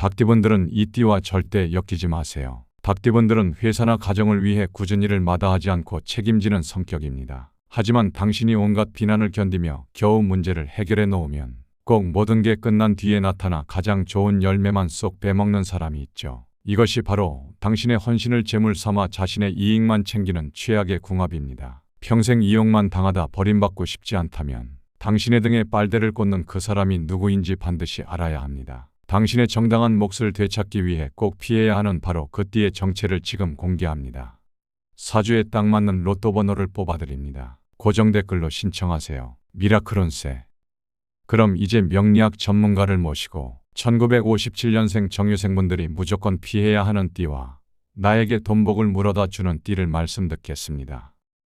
닭띠분들은 이 띠와 절대 엮이지 마세요. 닭띠분들은 회사나 가정을 위해 굳은 일을 마다하지 않고 책임지는 성격입니다. 하지만 당신이 온갖 비난을 견디며 겨우 문제를 해결해 놓으면 꼭 모든 게 끝난 뒤에 나타나 가장 좋은 열매만 쏙 빼먹는 사람이 있죠. 이것이 바로 당신의 헌신을 재물 삼아 자신의 이익만 챙기는 최악의 궁합입니다. 평생 이용만 당하다 버림받고 싶지 않다면 당신의 등에 빨대를 꽂는 그 사람이 누구인지 반드시 알아야 합니다. 당신의 정당한 몫을 되찾기 위해 꼭 피해야 하는 바로 그 띠의 정체를 지금 공개합니다. 사주에 딱 맞는 로또 번호를 뽑아드립니다. 고정 댓글로 신청하세요. 미라클운세. 그럼 이제 명리학 전문가를 모시고 1957년생 정유생분들이 무조건 피해야 하는 띠와 나에게 돈복을 물어다 주는 띠를 말씀 듣겠습니다.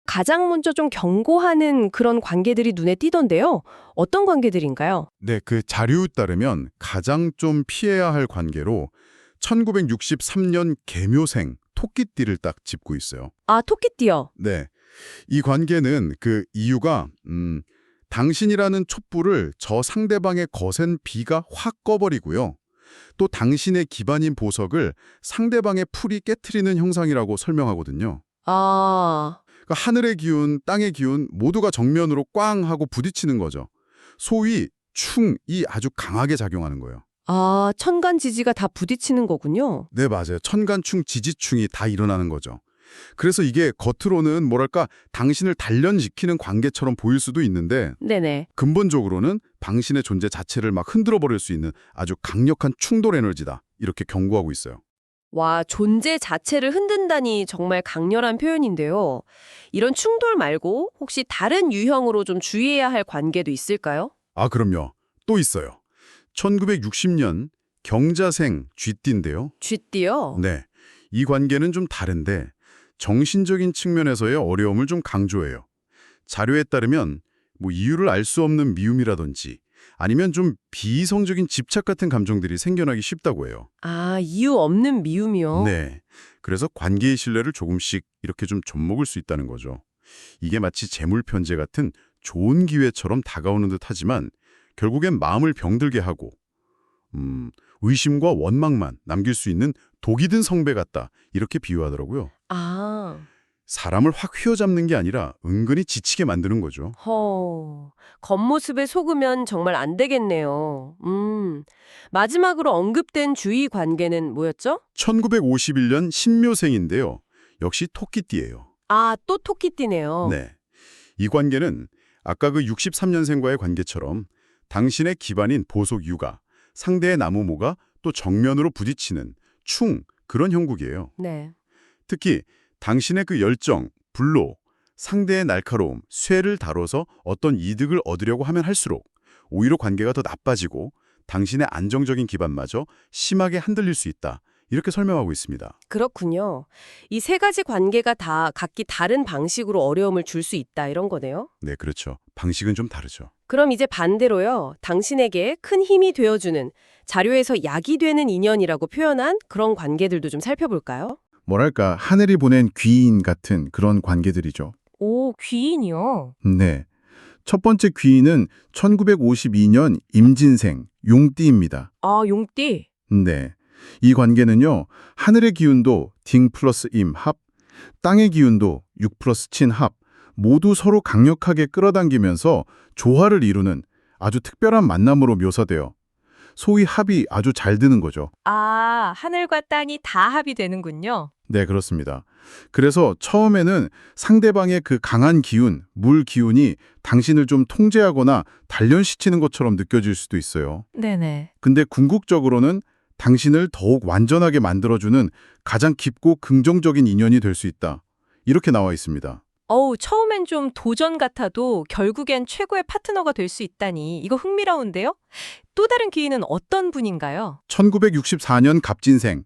가장 먼저 좀 경고하는 그런 관계들이 눈에 띄던데요. 어떤 관계들인가요? 네, 그 자료에 따르면 가장 좀 피해야 할 관계로 1963년 계묘생 토끼띠를 딱 짚고 있어요. 아, 토끼띠요. 네, 이 관계는 그 이유가 당신이라는 촛불을 저 상대방의 거센 비가 확 꺼버리고요. 또 당신의 기반인 보석을 상대방의 풀이 깨트리는 형상이라고 설명하거든요. 아, 그러니까 하늘의 기운, 땅의 기운 모두가 정면으로 꽝 하고 부딪히는 거죠. 소위 충이 아주 강하게 작용하는 거예요. 아, 천간 지지가 다 부딪히는 거군요. 네, 맞아요. 천간충, 지지충이 다 일어나는 거죠. 그래서 이게 겉으로는 뭐랄까 당신을 단련시키는 관계처럼 보일 수도 있는데 네네. 근본적으로는 당신의 존재 자체를 막 흔들어버릴 수 있는 아주 강력한 충돌 에너지다. 이렇게 경고하고 있어요. 와, 존재 자체를 흔든다니 정말 강렬한 표현인데요. 이런 충돌 말고 혹시 다른 유형으로 좀 주의해야 할 관계도 있을까요? 아, 그럼요. 또 있어요. 1960년 경자생 쥐띠인데요. 쥐띠요? 네, 이 관계는 좀 다른데 정신적인 측면에서의 어려움을 좀 강조해요. 자료에 따르면 뭐 이유를 알 수 없는 미움이라든지 아니면 좀 비이성적인 집착 같은 감정들이 생겨나기 쉽다고 해요. 아, 이유 없는 미움이요? 네, 그래서 관계의 신뢰를 조금씩 이렇게 좀 좀먹을 수 있다는 거죠. 이게 마치 재물 편제 같은 좋은 기회처럼 다가오는 듯 하지만 결국엔 마음을 병들게 하고 의심과 원망만 남길 수 있는 독이 든 성배 같다 이렇게 비유하더라고요. 아, 사람을 확 휘어잡는 게 아니라 은근히 지치게 만드는 거죠. 겉모습에 속으면 정말 안 되겠네요. 마지막으로 언급된 주의 관계는 뭐였죠? 1951년 신묘생인데요. 역시 토끼띠예요. 아, 또 토끼띠네요. 네, 이 관계는 아까 그 63년생과의 관계처럼 당신의 기반인 보석 유가, 상대의 나무모가 또 정면으로 부딪히는 충, 그런 형국이에요. 네. 특히 당신의 그 열정, 불로, 상대의 날카로움, 쇠를 다뤄서 어떤 이득을 얻으려고 하면 할수록 오히려 관계가 더 나빠지고 당신의 안정적인 기반마저 심하게 흔들릴 수 있다. 이렇게 설명하고 있습니다. 그렇군요. 이 세 가지 관계가 다 각기 다른 방식으로 어려움을 줄 수 있다 이런 거네요. 네, 그렇죠. 방식은 좀 다르죠. 그럼 이제 반대로요. 당신에게 큰 힘이 되어주는 자료에서 약이 되는 인연이라고 표현한 그런 관계들도 좀 살펴볼까요? 뭐랄까, 하늘이 보낸 귀인 같은 그런 관계들이죠. 오, 귀인이요? 네. 첫 번째 귀인은 1952년 임진생, 용띠입니다. 아, 용띠. 네. 이 관계는요, 하늘의 기운도 딩 플러스 임 합, 땅의 기운도 육 플러스 친 합, 모두 서로 강력하게 끌어당기면서 조화를 이루는 아주 특별한 만남으로 묘사돼요. 소위 합이 아주 잘 드는 거죠. 아, 하늘과 땅이 다 합이 되는군요. 네, 그렇습니다. 그래서 처음에는 상대방의 그 강한 기운, 물 기운이 당신을 좀 통제하거나 단련시키는 것처럼 느껴질 수도 있어요. 네네. 근데 궁극적으로는 당신을 더욱 완전하게 만들어주는 가장 깊고 긍정적인 인연이 될 수 있다. 이렇게 나와 있습니다. 처음엔 좀 도전 같아도 결국엔 최고의 파트너가 될 수 있다니 이거 흥미로운데요? 또 다른 귀인은 어떤 분인가요? 1964년 갑진생,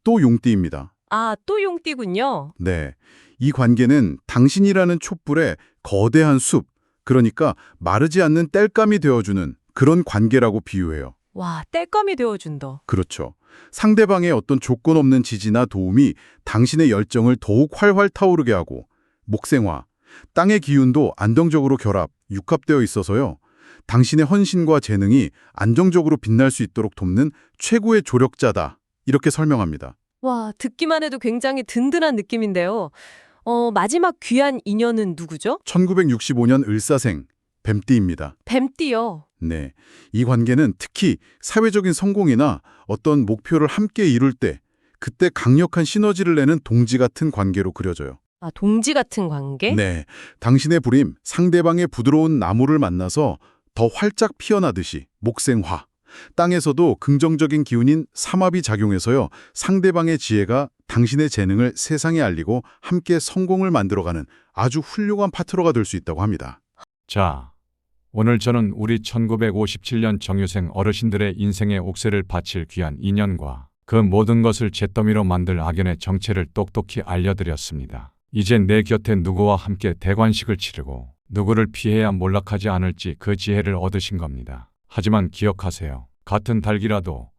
또 용띠입니다. 아, 또 용띠군요. 네, 이 관계는 당신이라는 촛불에 거대한 숲, 그러니까 마르지 않는 땔감이 되어주는 그런 관계라고 비유해요. 와, 땔감이 되어준다. 그렇죠. 상대방의 어떤 조건 없는 지지나 도움이 당신의 열정을 더욱 활활 타오르게 하고 목생화, 땅의 기운도 안정적으로 결합, 육합되어 있어서요. 당신의 헌신과 재능이 안정적으로 빛날 수 있도록 돕는 최고의 조력자다. 이렇게 설명합니다. 와, 듣기만 해도 굉장히 든든한 느낌인데요. 마지막 귀한 인연은 누구죠? 1965년 을사생, 뱀띠입니다. 뱀띠요. 네, 이 관계는 특히 사회적인 성공이나 어떤 목표를 함께 이룰 때 그때 강력한 시너지를 내는 동지 같은 관계로 그려져요. 아, 동지 같은 관계? 네, 당신의 불임, 상대방의 부드러운 나무를 만나서 더 활짝 피어나듯이 목생화, 땅에서도 긍정적인 기운인 삼합이 작용해서요, 상대방의 지혜가 당신의 재능을 세상에 알리고 함께 성공을 만들어가는 아주 훌륭한 파트너가 될 수 있다고 합니다. 자, 오늘 저는 우리 1957년 정유생 어르신들의 인생의 옥새를 바칠 귀한 인연과 그 모든 것을 잿더미로 만들 악연의 정체를 똑똑히 알려드렸습니다. 이제 내 곁에 누구와 함께 대관식을 치르고 누구를 피해야 몰락하지 않을지 그 지혜를 얻으신 겁니다. 하지만 기억하세요. 같은 닭이라도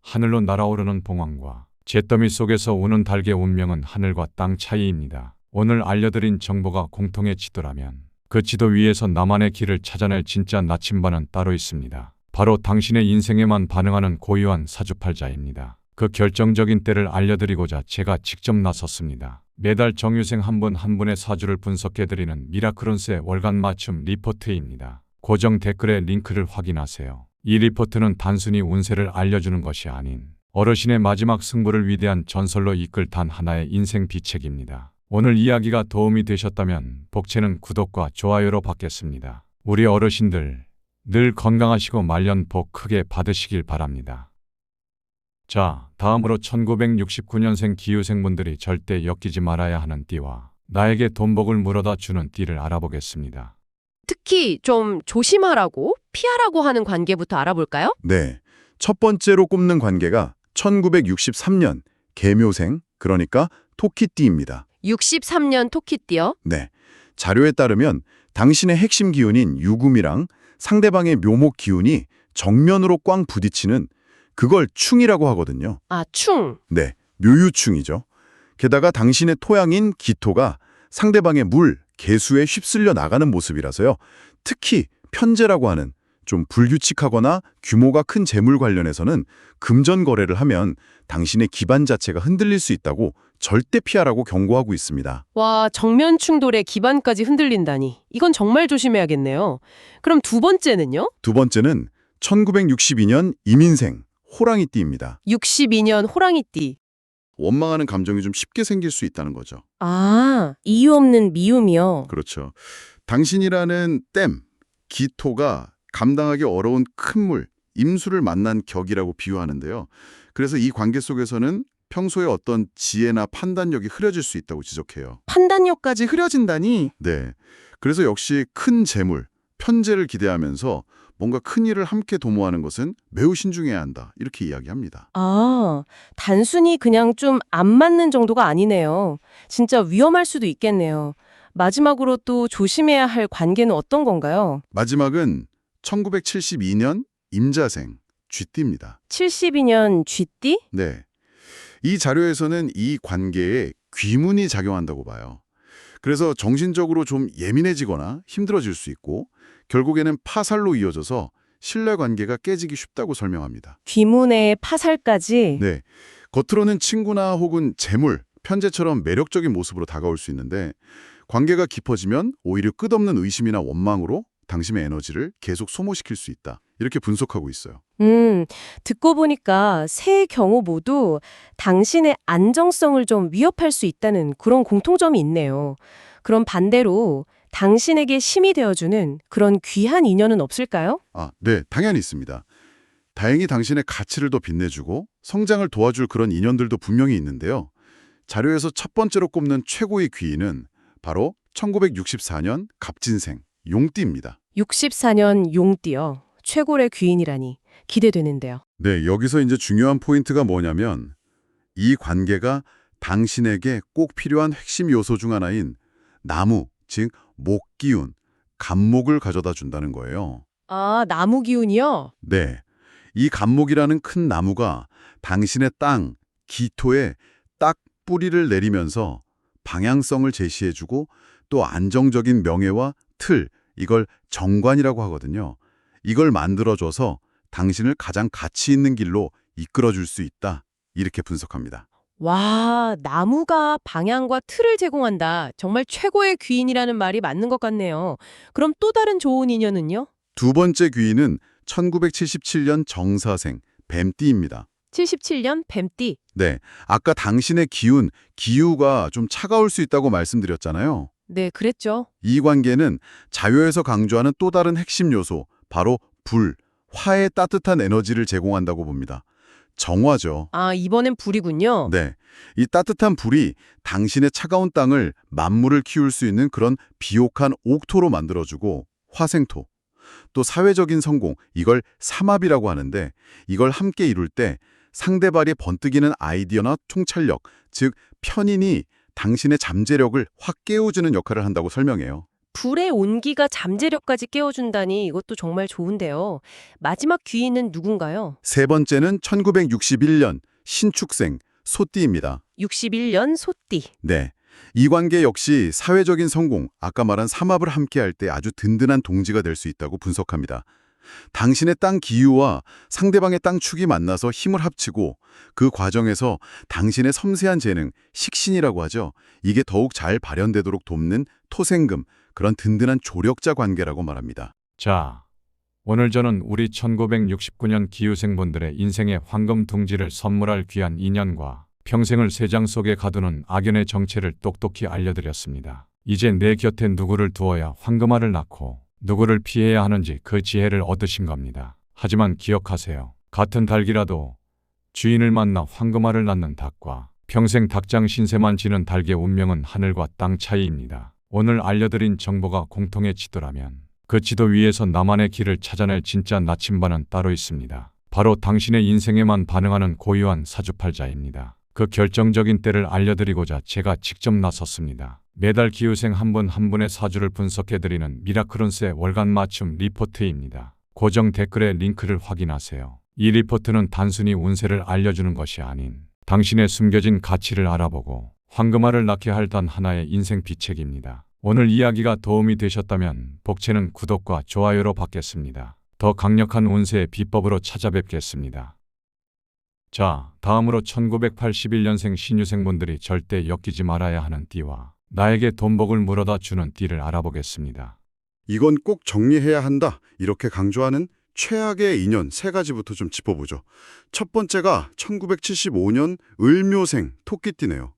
하늘로 날아오르는 봉황과 잿더미 속에서 우는 닭의 운명은 하늘과 땅 차이입니다. 오늘 알려드린 정보가 공통의 지도라면 그 지도 위에서 나만의 길을 찾아낼 진짜 나침반은 따로 있습니다. 바로 당신의 인생에만 반응하는 고유한 사주팔자입니다. 그 결정적인 때를 알려드리고자 제가 직접 나섰습니다. 매달 정유생 한 분 한 분의 사주를 분석해드리는 미라클론스의 월간 맞춤 리포트입니다. 고정 댓글에 링크를 확인하세요. 이 리포트는 단순히 운세를 알려주는 것이 아닌 어르신의 마지막 승부를 위대한 전설로 이끌 단 하나의 인생 비책입니다. 오늘 이야기가 도움이 되셨다면 복채는 구독과 좋아요로 받겠습니다. 우리 어르신들 늘 건강하시고 말년 복 크게 받으시길 바랍니다. 자, 다음으로 1969년생 기후생분들이 절대 엮이지 말아야 하는 띠와 나에게 돈복을 물어다 주는 띠를 알아보겠습니다. 특히 좀 조심하라고, 피하라고 하는 관계부터 알아볼까요? 네, 첫 번째로 꼽는 관계가 1963년 개묘생, 그러니까 토끼띠입니다. 63년 토끼띠요? 네, 자료에 따르면 당신의 핵심 기운인 유금이랑 상대방의 묘목 기운이 정면으로 꽝 부딪히는 그걸 충이라고 하거든요. 아, 충. 네, 묘유충이죠. 게다가 당신의 토양인 기토가 상대방의 물, 개수에 휩쓸려 나가는 모습이라서요. 특히 편재라고 하는 좀 불규칙하거나 규모가 큰 재물 관련해서는 금전 거래를 하면 당신의 기반 자체가 흔들릴 수 있다고 절대 피하라고 경고하고 있습니다. 와, 정면 충돌에 기반까지 흔들린다니. 이건 정말 조심해야겠네요. 그럼 두 번째는요? 두 번째는 1962년 이민생, 호랑이띠입니다. 62년 호랑이띠. 원망하는 감정이 좀 쉽게 생길 수 있다는 거죠. 아, 이유 없는 미움이요. 그렇죠. 당신이라는 댐, 기토가 감당하기 어려운 큰 물, 임수를 만난 격이라고 비유하는데요. 그래서 이 관계 속에서는 평소에 어떤 지혜나 판단력이 흐려질 수 있다고 지적해요. 판단력까지 흐려진다니. 네. 그래서 역시 큰 재물, 편재를 기대하면서 뭔가 큰 일을 함께 도모하는 것은 매우 신중해야 한다. 이렇게 이야기합니다. 아, 단순히 그냥 좀 안 맞는 정도가 아니네요. 진짜 위험할 수도 있겠네요. 마지막으로 또 조심해야 할 관계는 어떤 건가요? 마지막은 1972년 임자생, 쥐띠입니다. 72년 쥐띠? 네. 이 자료에서는 이 관계에 귀문이 작용한다고 봐요. 그래서 정신적으로 좀 예민해지거나 힘들어질 수 있고 결국에는 파살로 이어져서 신뢰관계가 깨지기 쉽다고 설명합니다. 귀문의 파살까지? 네, 겉으로는 친구나 혹은 재물, 편재처럼 매력적인 모습으로 다가올 수 있는데 관계가 깊어지면 오히려 끝없는 의심이나 원망으로 당신의 에너지를 계속 소모시킬 수 있다. 이렇게 분석하고 있어요. 듣고 보니까 세 경우 모두 당신의 안정성을 좀 위협할 수 있다는 그런 공통점이 있네요. 그럼 반대로 당신에게 힘이 되어주는 그런 귀한 인연은 없을까요? 네, 당연히 있습니다. 다행히 당신의 가치를 더 빛내주고 성장을 도와줄 그런 인연들도 분명히 있는데요. 자료에서 첫 번째로 꼽는 최고의 귀인은 바로 1964년 갑진생, 용띠입니다. 64년 용띠요. 최고의 귀인이라니 기대되는데요. 네, 여기서 이제 중요한 포인트가 뭐냐면 이 관계가 당신에게 꼭 필요한 핵심 요소 중 하나인 나무, 즉 목기운, 갑목을 가져다 준다는 거예요. 아, 나무 기운이요? 네, 이 갑목이라는 큰 나무가 당신의 땅, 기토에 딱 뿌리를 내리면서 방향성을 제시해주고 또 안정적인 명예와 틀, 이걸 정관이라고 하거든요. 이걸 만들어줘서 당신을 가장 가치 있는 길로 이끌어줄 수 있다. 이렇게 분석합니다. 와, 나무가 방향과 틀을 제공한다. 정말 최고의 귀인이라는 말이 맞는 것 같네요. 그럼 또 다른 좋은 인연은요? 두 번째 귀인은 1977년 정사생, 뱀띠입니다. 77년 뱀띠. 네, 아까 당신의 기운, 기후가 좀 차가울 수 있다고 말씀드렸잖아요. 네, 그랬죠. 이 관계는 자료에서 강조하는 또 다른 핵심 요소, 바로 불, 화의 따뜻한 에너지를 제공한다고 봅니다. 정화죠. 아, 이번엔 불이군요. 네, 이 따뜻한 불이 당신의 차가운 땅을 만물을 키울 수 있는 그런 비옥한 옥토로 만들어주고 화생토, 또 사회적인 성공, 이걸 삼합이라고 하는데 이걸 함께 이룰 때 상대발이 번뜩이는 아이디어나 통찰력, 즉 편인이 당신의 잠재력을 확 깨워주는 역할을 한다고 설명해요. 불의 온기가 잠재력까지 깨워준다니 이것도 정말 좋은데요. 마지막 귀인은 누군가요? 세 번째는 1961년 신축생 소띠입니다. 61년 소띠. 네, 이 관계 역시 사회적인 성공, 아까 말한 삼합을 함께할 때 아주 든든한 동지가 될 수 있다고 분석합니다. 당신의 땅 기후와 상대방의 땅 축이 만나서 힘을 합치고 그 과정에서 당신의 섬세한 재능, 식신이라고 하죠. 이게 더욱 잘 발현되도록 돕는 토생금, 그런 든든한 조력자 관계라고 말합니다. 자, 오늘 저는 우리 1969년 기후생분들의 인생의 황금 둥지를 선물할 귀한 인연과 평생을 세장 속에 가두는 악연의 정체를 똑똑히 알려드렸습니다. 이제 내 곁에 누구를 두어야 황금알을 낳고 누구를 피해야 하는지 그 지혜를 얻으신 겁니다. 하지만 기억하세요. 같은 닭이라도 주인을 만나 황금알을 낳는 닭과 평생 닭장 신세만 지는 닭의 운명은 하늘과 땅 차이입니다. 오늘 알려드린 정보가 공통의 지도라면 그 지도 위에서 나만의 길을 찾아낼 진짜 나침반은 따로 있습니다. 바로 당신의 인생에만 반응하는 고유한 사주팔자입니다. 그 결정적인 때를 알려드리고자 제가 직접 나섰습니다. 매달 기후생 한 분 한 분의 사주를 분석해드리는 미라클운스의 월간 맞춤 리포트입니다. 고정 댓글에 링크를 확인하세요. 이 리포트는 단순히 운세를 알려주는 것이 아닌 당신의 숨겨진 가치를 알아보고 황금알을 낳게 할 단 하나의 인생 비책입니다. 오늘 이야기가 도움이 되셨다면 복채는 구독과 좋아요로 받겠습니다. 더 강력한 운세의 비법으로 찾아뵙겠습니다. 자, 다음으로 1981년생 신유생분들이 절대 엮이지 말아야 하는 띠와 나에게 돈복을 물어다 주는 띠를 알아보겠습니다. 이건 꼭 정리해야 한다, 이렇게 강조하는 최악의 인연 세 가지부터 좀 짚어보죠. 첫 번째가 1975년 을묘생 토끼띠네요.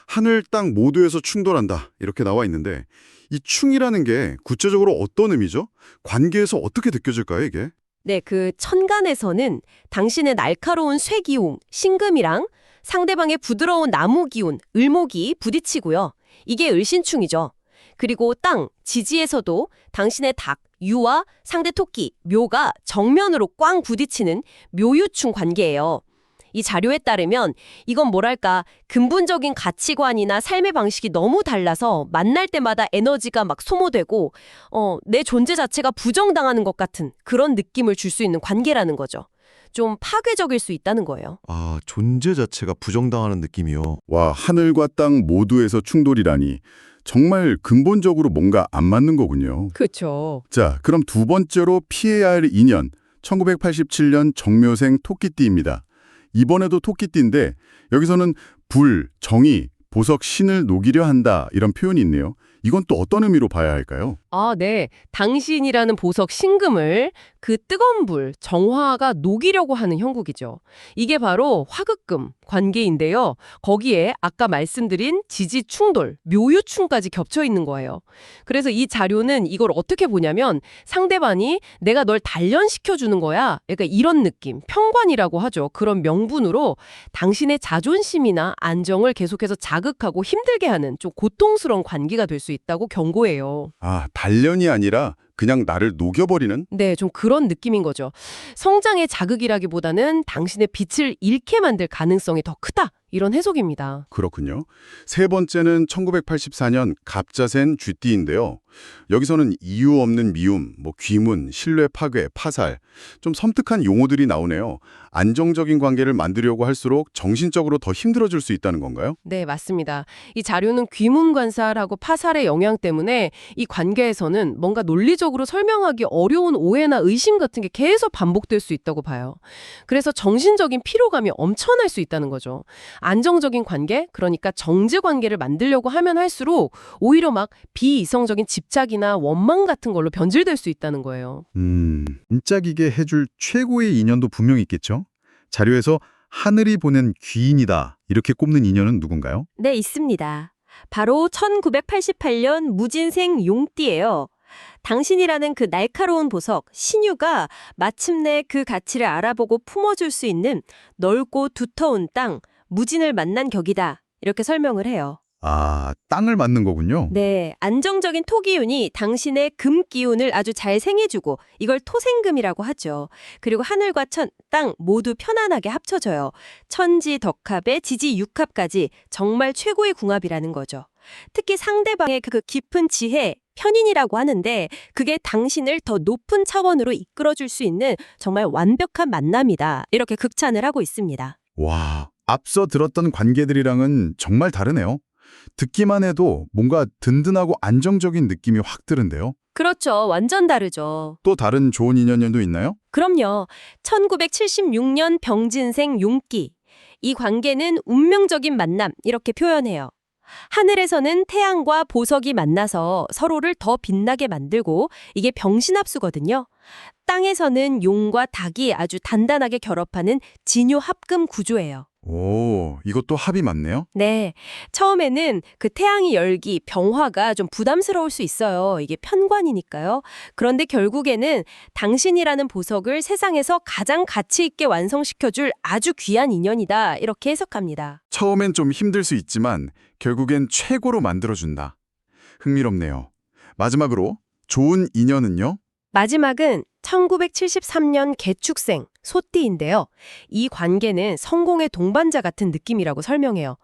하늘, 땅 모두에서 충돌한다, 이렇게 나와 있는데 이 충이라는 게 구체적으로 어떤 의미죠? 관계에서 어떻게 느껴질까요, 이게? 네, 그 천간에서는 당신의 날카로운 쇠기운, 신금이랑 상대방의 부드러운 나무기운, 을목이 부딪히고요. 이게 을신충이죠. 그리고 땅, 지지에서도 당신의 닭, 유와 상대 토끼, 묘가 정면으로 꽝 부딪히는 묘유충 관계예요. 이 자료에 따르면 이건 뭐랄까 근본적인 가치관이나 삶의 방식이 너무 달라서 만날 때마다 에너지가 막 소모되고 내 존재 자체가 부정당하는 것 같은 그런 느낌을 줄 수 있는 관계라는 거죠. 좀 파괴적일 수 있다는 거예요. 아, 존재 자체가 부정당하는 느낌이요. 와, 하늘과 땅 모두에서 충돌이라니 정말 근본적으로 뭔가 안 맞는 거군요. 그렇죠. 자, 그럼 두 번째로 피해야 할 인연, 1987년 정묘생 토끼띠입니다. 이번에도 토끼띠인데 여기서는 불, 정의, 보석, 신을 녹이려 한다, 이런 표현이 있네요. 이건 또 어떤 의미로 봐야 할까요? 아, 네. 당신이라는 보석 신금을 그 뜨거운 불, 정화가 녹이려고 하는 형국이죠. 이게 바로 화극금 관계인데요. 거기에 아까 말씀드린 지지 충돌, 묘유충까지 겹쳐 있는 거예요. 그래서 이 자료는 이걸 어떻게 보냐면 상대방이 내가 널 단련시켜주는 거야. 약간 이런 느낌, 평관이라고 하죠. 그런 명분으로 당신의 자존심이나 안정을 계속해서 자극하고 힘들게 하는 좀 고통스러운 관계가 될 수 있다고 경고해요. 아, 단련이 아니라 그냥 나를 녹여버리는? 네, 좀 그런 느낌인 거죠. 성장의 자극이라기보다는 당신의 빛을 잃게 만들 가능성이 더 크다, 이런 해석입니다. 그렇군요. 세 번째는 1984년 갑자센 쥐띠인데요. 여기서는 이유 없는 미움, 귀문, 신뢰 파괴, 파살, 좀 섬뜩한 용어들이 나오네요. 안정적인 관계를 만들려고 할수록 정신적으로 더 힘들어질 수 있다는 건가요? 네, 맞습니다. 이 자료는 귀문관살하고 파살의 영향 때문에 이 관계에서는 뭔가 논리적으로 설명하기 어려운 오해나 의심 같은 게 계속 반복될 수 있다고 봐요. 그래서 정신적인 피로감이 엄청날 수 있다는 거죠. 안정적인 관계, 그러니까 정제 관계를 만들려고 하면 할수록 오히려 막 비이성적인 집착이나 원망 같은 걸로 변질될 수 있다는 거예요. 반짝이게 해줄 최고의 인연도 분명히 있겠죠? 자료에서 하늘이 보낸 귀인이다 이렇게 꼽는 인연은 누군가요? 네, 있습니다. 바로 1988년 무진생 용띠예요. 당신이라는 그 날카로운 보석, 신유가 마침내 그 가치를 알아보고 품어줄 수 있는 넓고 두터운 땅, 무진을 만난 격이다. 이렇게 설명을 해요. 아, 땅을 맞는 거군요. 네, 안정적인 토기운이 당신의 금 기운을 아주 잘 생해주고 이걸 토생금이라고 하죠. 그리고 하늘과 천, 땅 모두 편안하게 합쳐져요. 천지 덕합에 지지 육합까지 정말 최고의 궁합이라는 거죠. 특히 상대방의 그 깊은 지혜, 편인이라고 하는데 그게 당신을 더 높은 차원으로 이끌어줄 수 있는 정말 완벽한 만남이다. 이렇게 극찬을 하고 있습니다. 와, 앞서 들었던 관계들이랑은 정말 다르네요. 듣기만 해도 뭔가 든든하고 안정적인 느낌이 확 드는데요. 그렇죠. 완전 다르죠. 또 다른 좋은 인연도 있나요? 그럼요. 1976년 병진생 용기. 이 관계는 운명적인 만남 이렇게 표현해요. 하늘에서는 태양과 보석이 만나서 서로를 더 빛나게 만들고 이게 병신합수거든요. 땅에서는 용과 닭이 아주 단단하게 결합하는 진유 합금 구조예요. 오, 이것도 합이 맞네요. 네. 처음에는 그 태양의 열기, 병화가 좀 부담스러울 수 있어요. 이게 편관이니까요. 그런데 결국에는 당신이라는 보석을 세상에서 가장 가치 있게 완성시켜줄 아주 귀한 인연이다. 이렇게 해석합니다. 처음엔 좀 힘들 수 있지만 결국엔 최고로 만들어준다. 흥미롭네요. 마지막으로 좋은 인연은요? 마지막은 1973년 개축생, 소띠인데요. 이 관계는 성공의 동반자 같은 느낌이라고 설명해요.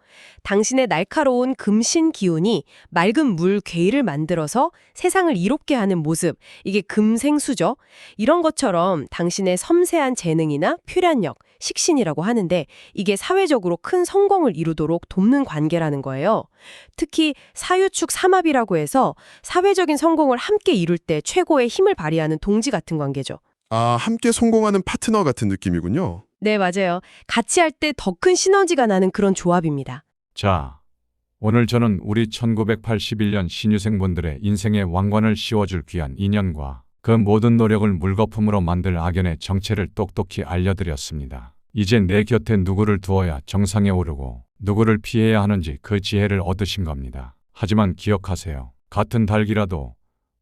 당신의 날카로운 금신 기운이 맑은 물 괴를 만들어서 세상을 이롭게 하는 모습, 이게 금생수죠. 이런 것처럼 당신의 섬세한 재능이나 표현력, 식신이라고 하는데 이게 사회적으로 큰 성공을 이루도록 돕는 관계라는 거예요. 특히 사유축 삼합이라고 해서 사회적인 성공을 함께 이룰 때 최고의 힘을 발휘하는 동지 같은 관계죠. 아, 함께 성공하는 파트너 같은 느낌이군요. 네, 맞아요. 같이 할 때 더 큰 시너지가 나는 그런 조합입니다. 자, 오늘 저는 우리 1981년 신유생분들의 인생의 왕관을 씌워줄 귀한 인연과 그 모든 노력을 물거품으로 만들 악연의 정체를 똑똑히 알려드렸습니다. 이제 내 곁에 누구를 두어야 정상에 오르고 누구를 피해야 하는지 그 지혜를 얻으신 겁니다. 하지만 기억하세요. 같은 닭이라도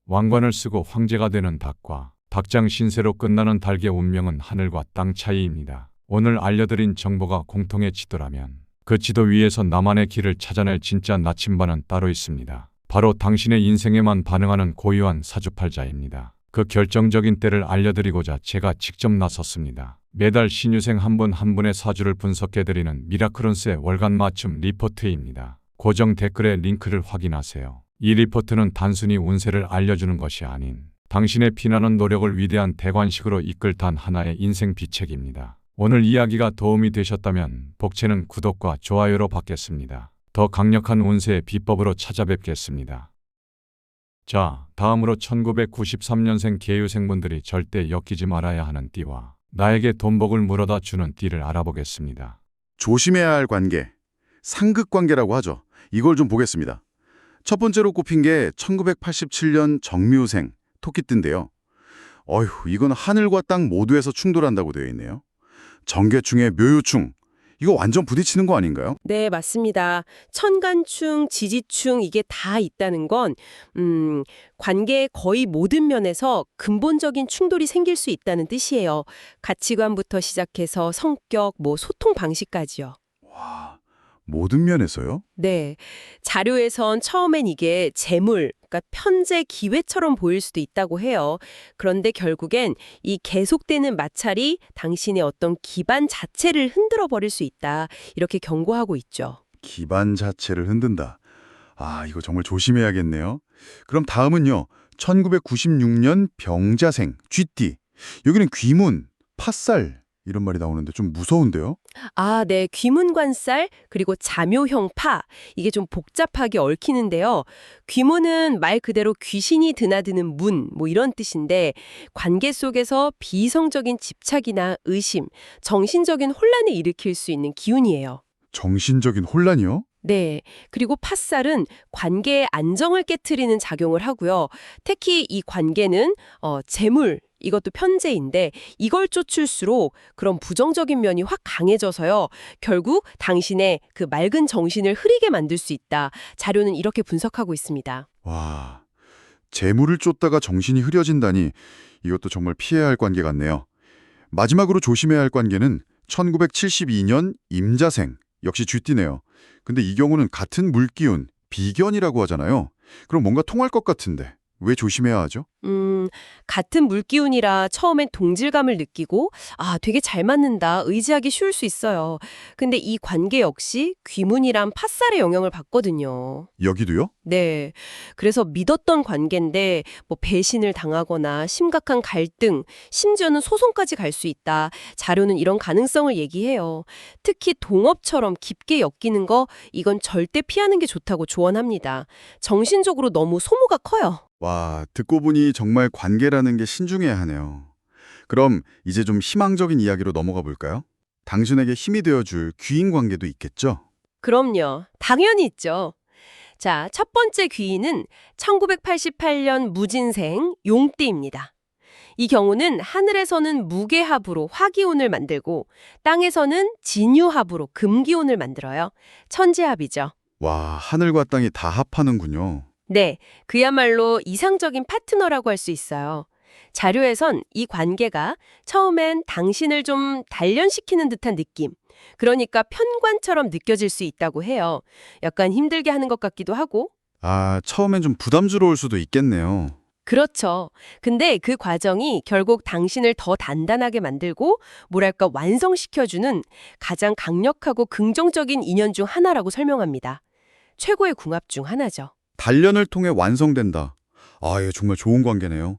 왕관을 쓰고 황제가 되는 닭과 닭장 신세로 끝나는 닭의 운명은 하늘과 땅 차이입니다. 오늘 알려드린 정보가 공통의 지도라면 그 지도 위에서 나만의 길을 찾아낼 진짜 나침반은 따로 있습니다. 바로 당신의 인생에만 반응하는 고유한 사주팔자입니다. 그 결정적인 때를 알려드리고자 제가 직접 나섰습니다. 매달 신유생 한 분 한 분의 사주를 분석해드리는 미라클론스의 월간 맞춤 리포트입니다. 고정 댓글에 링크를 확인하세요. 이 리포트는 단순히 운세를 알려주는 것이 아닌 당신의 피나는 노력을 위대한 대관식으로 이끌 단 하나의 인생 비책입니다. 오늘 이야기가 도움이 되셨다면 복채는 구독과 좋아요로 받겠습니다. 더 강력한 운세의 비법으로 찾아뵙겠습니다. 자, 다음으로 1993년생 계유생분들이 절대 엮이지 말아야 하는 띠와 나에게 돈복을 물어다 주는 띠를 알아보겠습니다. 조심해야 할 관계, 상극관계라고 하죠. 이걸 좀 보겠습니다. 첫 번째로 꼽힌 게 1987년 정묘생, 토끼띠인데요. 어휴, 이건 하늘과 땅 모두에서 충돌한다고 되어 있네요. 정계충의 묘유충, 이거 완전 부딪히는 거 아닌가요? 네, 맞습니다. 천간충, 지지충 이게 다 있다는 건 관계의 거의 모든 면에서 근본적인 충돌이 생길 수 있다는 뜻이에요. 가치관부터 시작해서 성격, 소통 방식까지요. 와, 모든 면에서요? 네. 자료에선 처음엔 이게 재물, 그러니까 편재 기회처럼 보일 수도 있다고 해요. 그런데 결국엔 이 계속되는 마찰이 당신의 어떤 기반 자체를 흔들어 버릴 수 있다. 이렇게 경고하고 있죠. 기반 자체를 흔든다. 아, 이거 정말 조심해야겠네요. 그럼 다음은요. 1996년 병자생, 쥐띠. 여기는 귀문, 팥살 이런 말이 나오는데 좀 무서운데요? 아, 네. 귀문관살 그리고 자묘형파 이게 좀 복잡하게 얽히는데요. 귀문은 말 그대로 귀신이 드나드는 문 뭐 이런 뜻인데 관계 속에서 비이성적인 집착이나 의심, 정신적인 혼란을 일으킬 수 있는 기운이에요. 정신적인 혼란이요? 네. 그리고 팥살은 관계의 안정을 깨트리는 작용을 하고요. 특히 이 관계는 재물 이것도 편재인데 이걸 쫓을수록 그런 부정적인 면이 확 강해져서요. 결국 당신의 그 맑은 정신을 흐리게 만들 수 있다. 자료는 이렇게 분석하고 있습니다. 와, 재물을 쫓다가 정신이 흐려진다니 이것도 정말 피해야 할 관계 같네요. 마지막으로 조심해야 할 관계는 1972년 임자생, 역시 쥐띠네요. 근데 이 경우는 같은 물기운, 비견이라고 하잖아요. 그럼 뭔가 통할 것 같은데 왜 조심해야 하죠? 같은 물기운이라 처음엔 동질감을 느끼고 되게 잘 맞는다, 의지하기 쉬울 수 있어요. 근데 이 관계 역시 귀문이란 팥살의 영향을 받거든요. 여기도요? 네. 그래서 믿었던 관계인데 뭐 배신을 당하거나 심각한 갈등, 심지어는 소송까지 갈 수 있다. 자료는 이런 가능성을 얘기해요. 특히 동업처럼 깊게 엮이는 거 이건 절대 피하는 게 좋다고 조언합니다. 정신적으로 너무 소모가 커요. 와, 듣고 보니 정말 관계라는 게 신중해야 하네요. 그럼 이제 좀 희망적인 이야기로 넘어가 볼까요? 당신에게 힘이 되어줄 귀인 관계도 있겠죠? 그럼요. 당연히 있죠. 자, 첫 번째 귀인은 1988년 무진생 용띠입니다. 이 경우는 하늘에서는 무게합으로 화기운을 만들고 땅에서는 진유합으로 금기운을 만들어요. 천재합이죠. 와, 하늘과 땅이 다 합하는군요. 네, 그야말로 이상적인 파트너라고 할 수 있어요. 자료에선 이 관계가 처음엔 당신을 좀 단련시키는 듯한 느낌, 그러니까 편관처럼 느껴질 수 있다고 해요. 약간 힘들게 하는 것 같기도 하고. 아, 처음엔 좀 부담스러울 수도 있겠네요. 그렇죠. 근데 그 과정이 결국 당신을 더 단단하게 만들고 뭐랄까 완성시켜주는 가장 강력하고 긍정적인 인연 중 하나라고 설명합니다. 최고의 궁합 중 하나죠. 단련을 통해 완성된다. 아, 이거 정말 좋은 관계네요.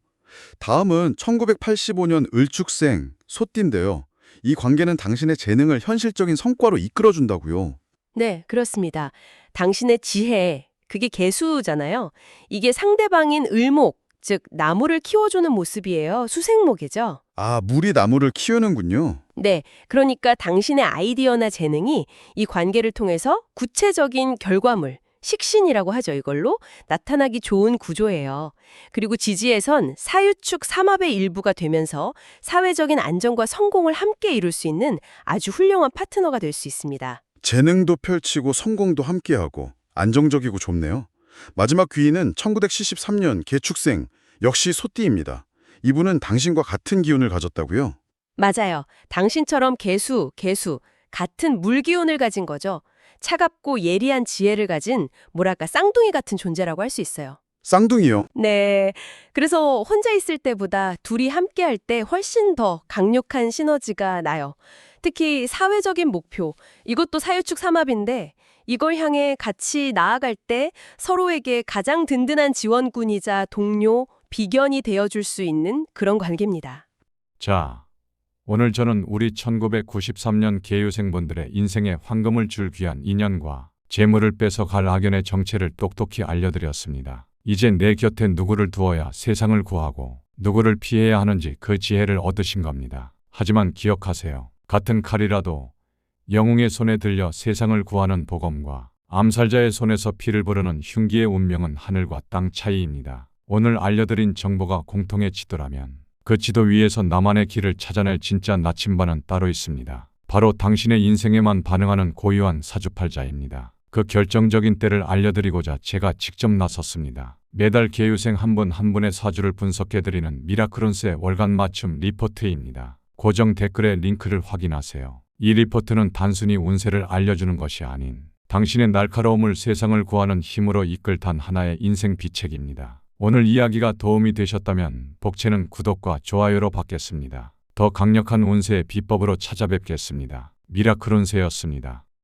다음은 1985년 을축생, 소띠인데요. 이 관계는 당신의 재능을 현실적인 성과로 이끌어준다고요. 네, 그렇습니다. 당신의 지혜, 그게 계수잖아요. 이게 상대방인 을목, 즉 나무를 키워주는 모습이에요. 수생목이죠. 아, 물이 나무를 키우는군요. 네, 그러니까 당신의 아이디어나 재능이 이 관계를 통해서 구체적인 결과물, 식신이라고 하죠. 이걸로 나타나기 좋은 구조예요. 그리고 지지에선 사유축 삼합의 일부가 되면서 사회적인 안정과 성공을 함께 이룰 수 있는 아주 훌륭한 파트너가 될 수 있습니다. 재능도 펼치고 성공도 함께하고 안정적이고 좋네요. 마지막 귀인은 1973년 개축생, 역시 소띠입니다. 이분은 당신과 같은 기운을 가졌다고요? 맞아요. 당신처럼 개수, 같은 물기운을 가진 거죠. 차갑고 예리한 지혜를 가진 뭐랄까 쌍둥이 같은 존재라고 할 수 있어요. 쌍둥이요? 네. 그래서 혼자 있을 때보다 둘이 함께 할 때 훨씬 더 강력한 시너지가 나요. 특히 사회적인 목표, 이것도 사유축 삼합인데 이걸 향해 같이 나아갈 때 서로에게 가장 든든한 지원군이자 동료, 비견이 되어줄 수 있는 그런 관계입니다. 자, 오늘 저는 우리 1993년 개유생분들의 인생에 황금을 줄 귀한 인연과 재물을 뺏어갈 악연의 정체를 똑똑히 알려드렸습니다. 이제 내 곁에 누구를 두어야 세상을 구하고 누구를 피해야 하는지 그 지혜를 얻으신 겁니다. 하지만 기억하세요. 같은 칼이라도 영웅의 손에 들려 세상을 구하는 복음과 암살자의 손에서 피를 부르는 흉기의 운명은 하늘과 땅 차이입니다. 오늘 알려드린 정보가 공통의 지도라면 그 지도 위에서 나만의 길을 찾아낼 진짜 나침반은 따로 있습니다. 바로 당신의 인생에만 반응하는 고유한 사주팔자입니다. 그 결정적인 때를 알려드리고자 제가 직접 나섰습니다. 매달 개유생 한 분 한 분의 사주를 분석해드리는 미라클운스의 월간 맞춤 리포트입니다. 고정 댓글에 링크를 확인하세요. 이 리포트는 단순히 운세를 알려주는 것이 아닌 당신의 날카로움을 세상을 구하는 힘으로 이끌 단 하나의 인생 비책입니다. 오늘 이야기가 도움이 되셨다면 복채는 구독과 좋아요로 받겠습니다. 더 강력한 운세의 비법으로 찾아뵙겠습니다. 미라클 운세였습니다.